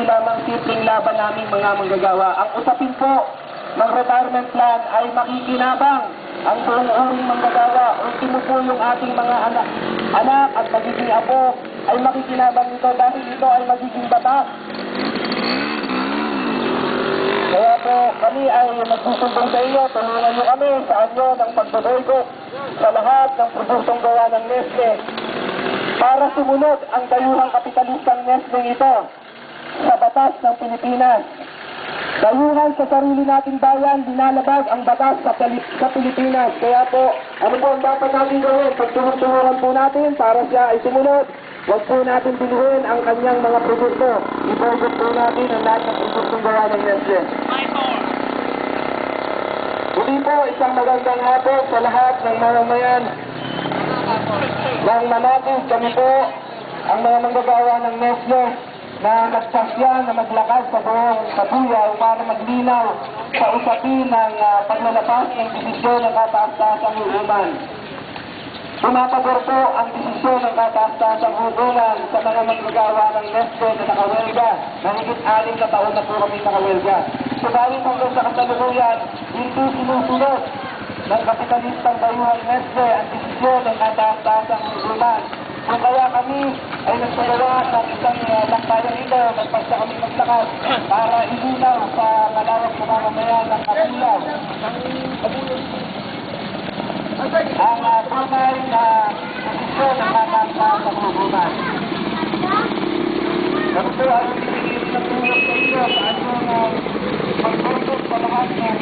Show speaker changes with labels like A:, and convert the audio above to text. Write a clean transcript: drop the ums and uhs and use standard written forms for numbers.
A: lamang simpleng laban naming mga manggagawa. Ang usapin po ng retirement plan ay makikinabang ang buong uring manggagawa. Ultimo po yung ating mga anak at magiging apo ay makikinabang nito dahil ito ay magiging batas. Kaya po kami ay magsusumbong sa iyo, tulungan niyo kami sa anyo ng pagbaboycott sa lahat ng produktong gawa ng Nestle para sumunod ang dayuhang kapitalistang Nestle ito sa batas ng Pilipinas. Dayuhan sa sarili nating bayan, dinalabag ang batas sa Pilipinas. Kaya po, ano po ang dapat natin gawin? Pagtulungan po natin para siya ay sumunod. Huwag po natin binuhin ang kanyang mga produkto. I-boycott po natin ang lahat ng produktong gawa ng Nestle. Muli po, isang magandang hapon sa lahat ng mamamayan ng Manatid. Kami po ang mga manggagawa ng Nestle na nagpasya na maglakad sa buong Kabuyaw para maglinaw sa usapin ng paglalabas ng desisyon ng kataas-taasang hukuman. Pumapagor po ang desisyon ng kataas-taasang hukuman sa mga manggagawa ng Nestle na nakawelga. Mahigit 6 na taon na po kami nakawelga. Subalit hanggang sa kasalukuyan, hindi sinusunod ng kapitalistang dayuhang Nestle ang desisyon ng kataas-taasang hukuman. Kung kaya kami ay nagsagawa ng isang lakbayan ito, nagpasya kami maglakad para ilinaw sa malawak na mamamayan ng Kabuyaw ang tunay na posisyon ng kataas-taasang hukuman. Kami po ay ibigay ng tulong sa inyo sa inyong pagtulong sa lahat ng